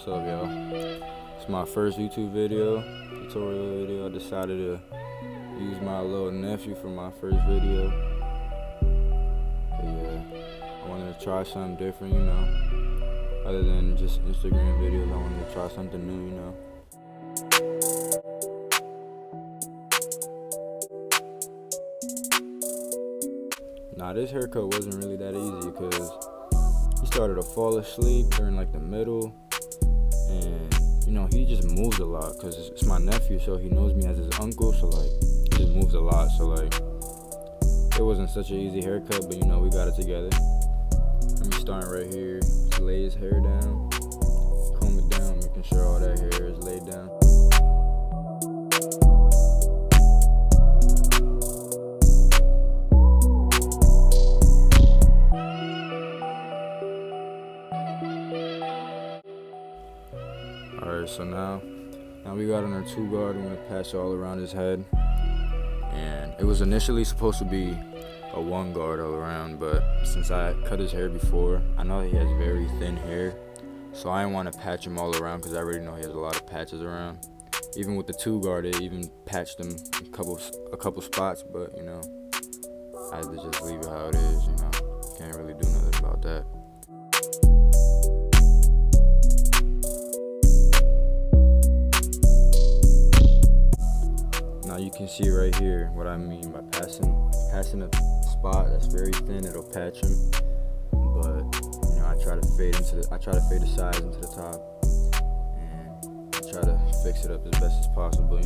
What's up, y'all? It's my first YouTube tutorial video. I decided to use my little nephew for my first video. But yeah, I wanted to try something different, other than just Instagram videos. I wanted to try something new, Nah, this haircut wasn't really that easy because he started to fall asleep during like the middle, and he just moves a lot because it's my nephew, so he knows me as his uncle, so like he just moves a lot, so like it wasn't such an easy haircut, but we got it together. I'm starting right here, just lay his hair down, comb it down, making sure all that hair is laid down. Alright, so now we got on our 2-guard. I'm gonna patch all around his head, and it was initially supposed to be a 1-guard all around, but since I cut his hair before, I know he has very thin hair, so I didn't want to patch him all around because I already know he has a lot of patches around. Even with the 2-guard, it even patched him a couple spots, but I had to just leave it how it is. Can't really do nothing about that. Now you can see right here what I mean by passing a spot that's very thin. It'll patch him, but I try to fade the sides into the top, and I try to fix it up as best as possible.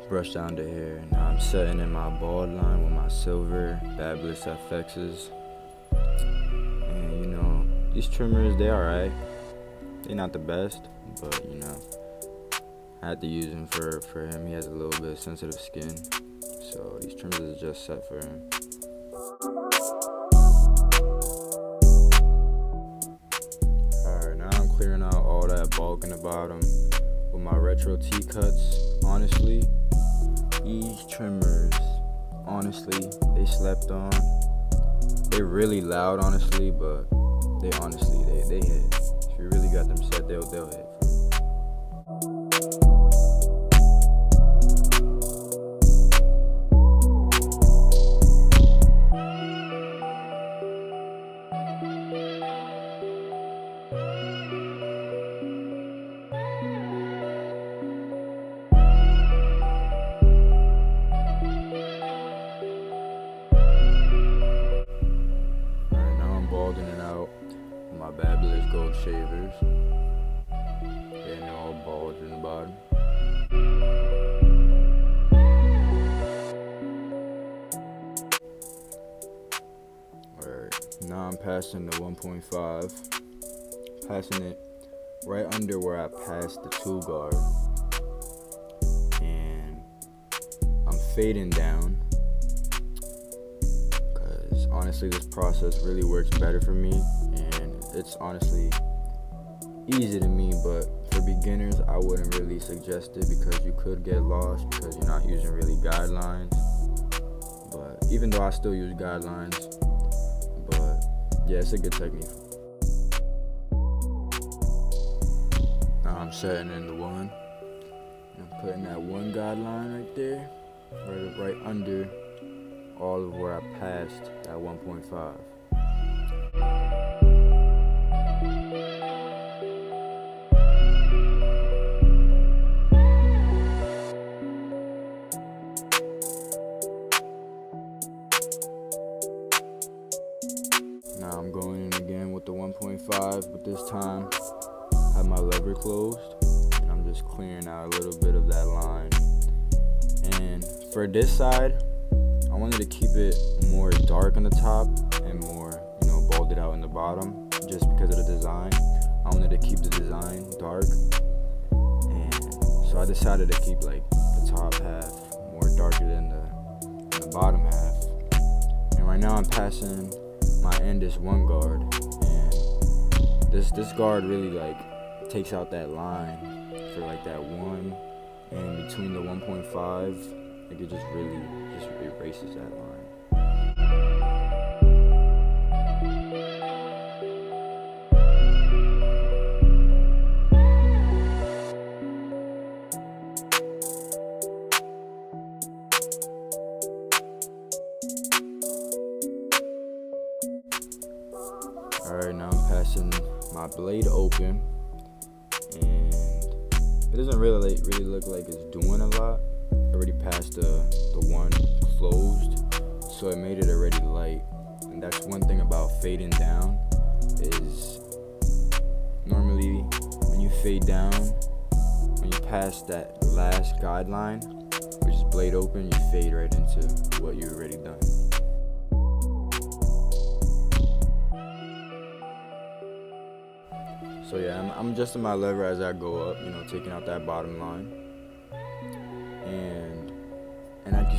Brush down the hair. Now I'm setting in my bald line with my silver barber FXs. And these trimmers, they alright. They're not the best, but I had to use them for him. He has a little bit of sensitive skin, so these trimmers is just set for him. Alright, now I'm clearing out all that bulk in the bottom with my retro T-cuts. Honestly, these trimmers, they slept on. They're really loud, honestly, but they hit. If you really got them set, they'll hit. Balding it out with my Babyless gold shavers. Getting it all bald in the bottom. Alright, now I'm passing the 1.5. Passing it right under where I passed the 2-guard. And I'm fading down. Honestly, this process really works better for me, and it's honestly easy to me, but for beginners I wouldn't really suggest it because you could get lost because you're not using really guidelines. But even though I still use guidelines, but yeah, it's a good technique. Now I'm setting in the 1, and I'm putting that 1 guideline right there, right under all of where I passed that 1.5. Now I'm going in again with the 1.5, but this time I have my lever closed, and I'm just clearing out a little bit of that line. And for this side, I wanted to keep it more dark on the top and more, balded out in the bottom, just because of the design. I wanted to keep the design dark, and so I decided to keep like the top half more darker than the bottom half. And right now I'm passing my end is 1-guard, and this guard really like takes out that line for like that 1 and between the 1.5, like it just really just erases that line. Alright, now I'm passing my blade open, and it doesn't really look like it's doing a lot. I already passed the one closed, so it made it already light. And that's one thing about fading down, is normally when you fade down, when you pass that last guideline, which is blade open, you fade right into what you already done. So yeah, I'm adjusting my lever as I go up, taking out that bottom line. And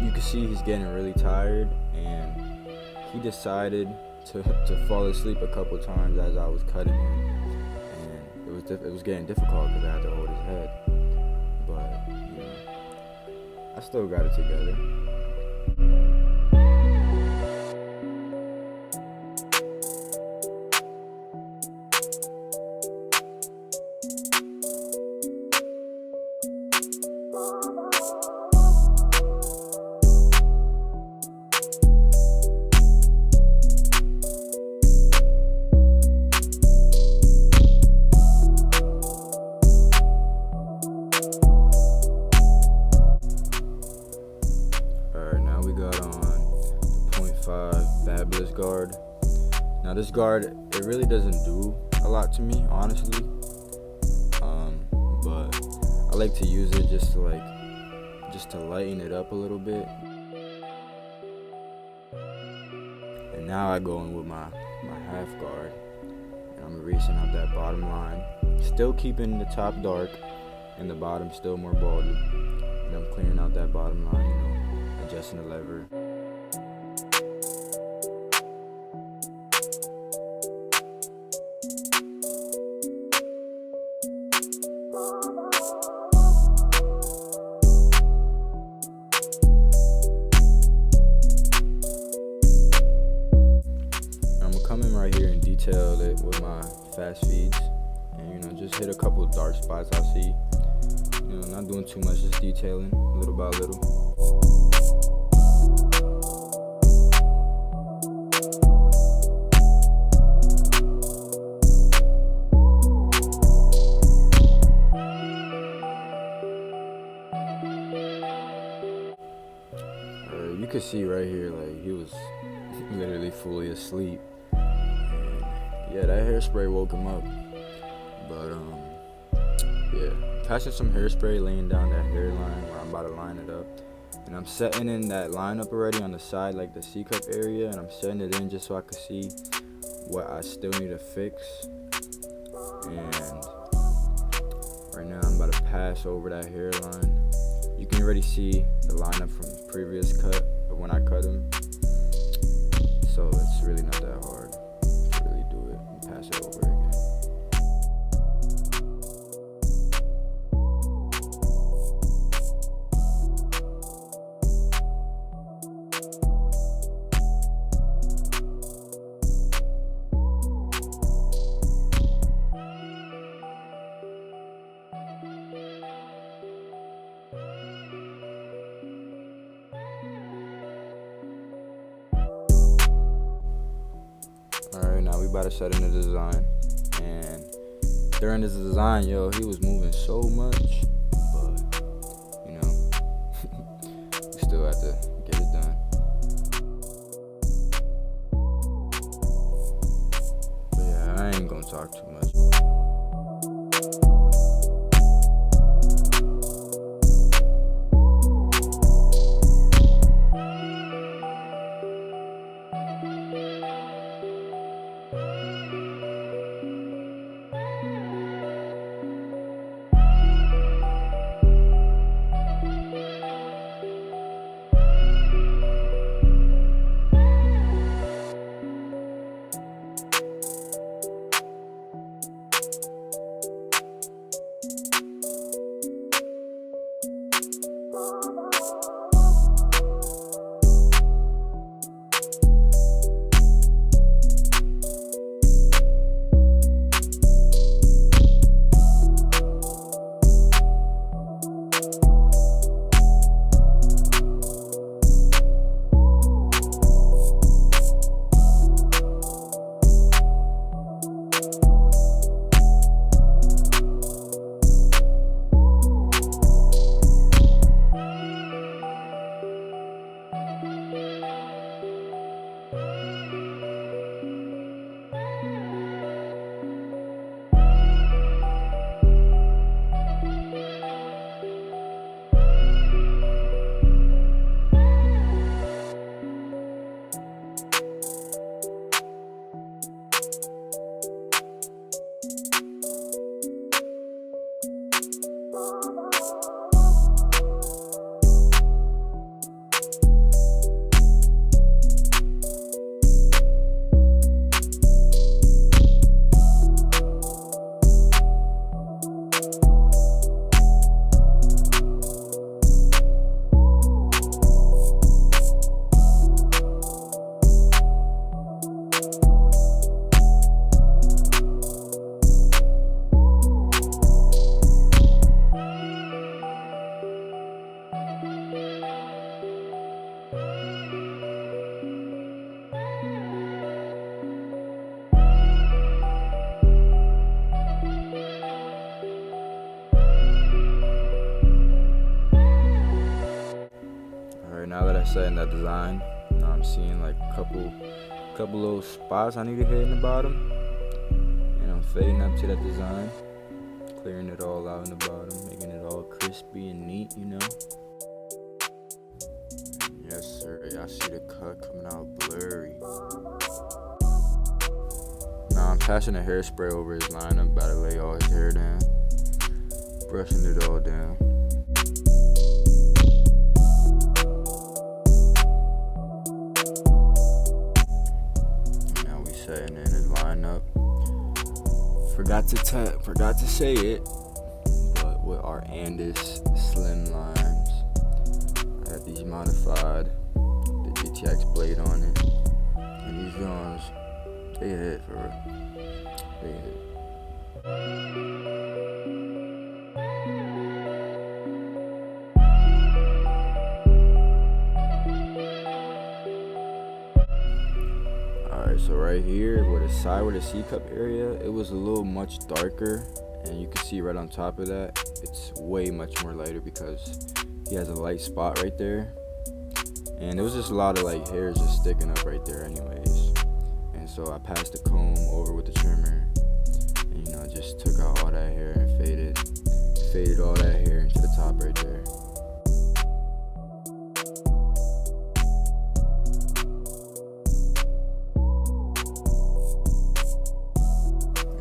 you can see he's getting really tired, and he decided to fall asleep a couple times as I was cutting him. And it was getting difficult because I had to hold his head. But, I still got it together. Guard. Now this guard, it really doesn't do a lot to me, honestly, but I like to use it just to lighten it up a little bit. And now I go in with my half guard, and I'm erasing out that bottom line, still keeping the top dark and the bottom still more baldy, and I'm clearing out that bottom line, adjusting the lever. Right here and detail it with my fast feeds, and just hit a couple of dark spots I see, not doing too much, just detailing little by little. You can see right here, like, he was literally fully asleep. Yeah, that hairspray woke him up. But yeah, passing some hairspray, laying down that hairline where I'm about to line it up, and I'm setting in that line up already on the side, like the C-cup area, and I'm setting it in just so I could see what I still need to fix. And right now I'm about to pass over that hairline. You can already see the lineup from the previous cut of when I cut him, so it's really not that hard. Pass it over again. Alright, now we about to set in the design, and during this design, he was moving so much, but we still have to get it done. But yeah, I ain't gonna talk too much. Alright, now that I set in that design, now I'm seeing like a couple little spots I need to hit in the bottom, and I'm fading up to that design, clearing it all out in the bottom, making it all crispy and neat, you know. Yes sir, y'all see the cut coming out blurry. Now I'm passing a hairspray over his line. I'm about to lay all his hair down, brushing it all down. Now we setting in his lineup. Forgot to say it, but with our Andis slim lines, I had these modified, the GTX blade on it, and these ones, they hit for real. They hit. Alright, so right here where the side where the C cup area, it was a little much darker, and you can see right on top of that, it's way much more lighter because he has a light spot right there. And there was just a lot of like hairs just sticking up right there anyways. And so I passed the comb over with the trimmer, and just took out all that hair and faded all that hair into the top right there.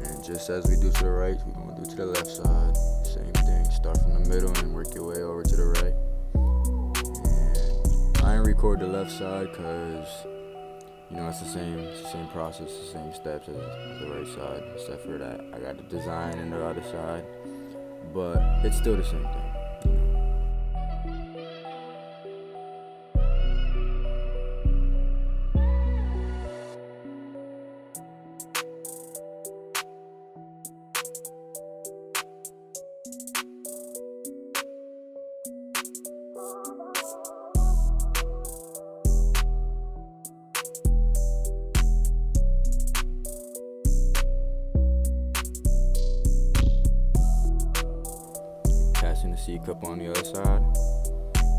And just as we do to the right, we're gonna do to the left side. Same thing, start from the middle and work your way over to the right. And I didn't record the left side because it's the same process, the same steps as the right side, except for that I got the design in the other side, but it's still the same thing. Passing the C cup on the other side,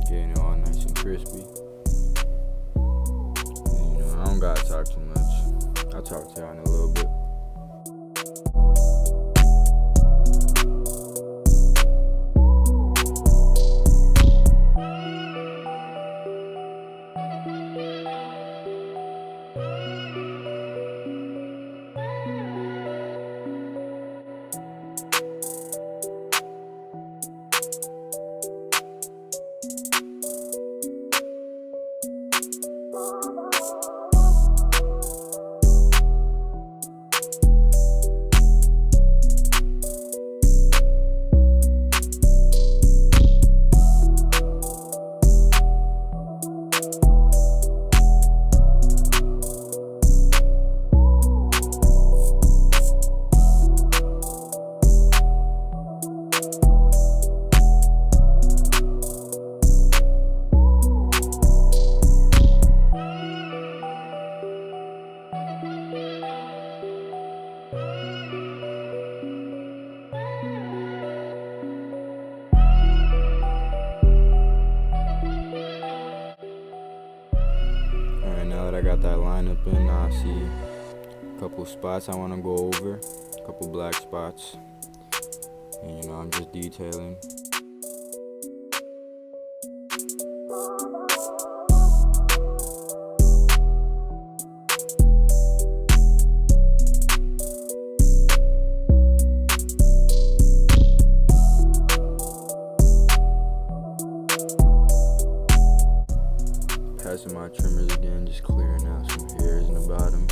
getting it all nice and crispy. And, I don't gotta talk too much. I'll talk to y'all in a little bit. Now that I got that lineup in, I see a couple spots I want to go over, a couple black spots, and I'm just detailing. Passing my trimmers again, just clearing out some hairs in the bottom.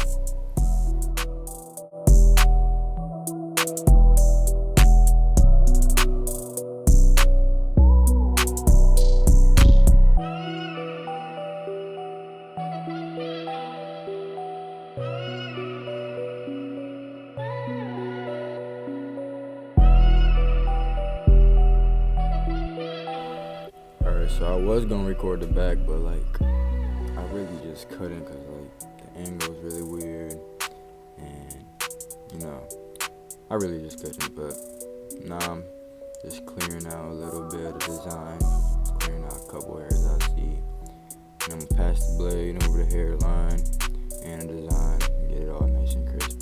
Alright, so I was gonna record the back, but I really just couldn't because the angle is really weird, and I really just couldn't. But now I'm just clearing out a little bit of the design, clearing out a couple areas I see, the blade over the hairline and the design, get it all nice and crispy.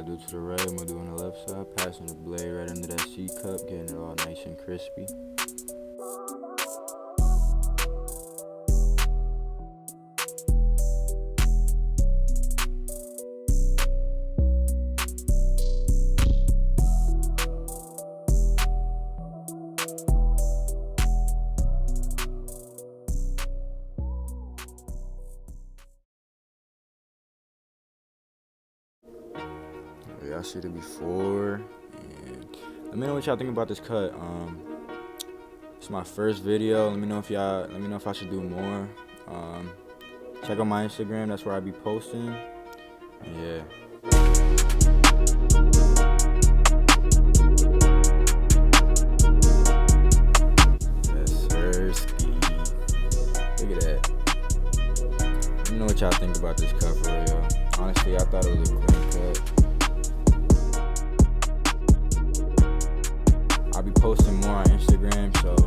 Do to the right, I'm gonna do on the left side, passing the blade right under that C cup, getting it all nice and crispy. Y'all see it before, and let me know what y'all think about this cut. It's my first video. Let me know if I should do more. Check out my Instagram, that's where I be posting. Yeah. Yes, sir. Ski. Look at that. Let me know what y'all think about this cut for real. Honestly, I thought it was a clean cut. I'll be posting more on Instagram, so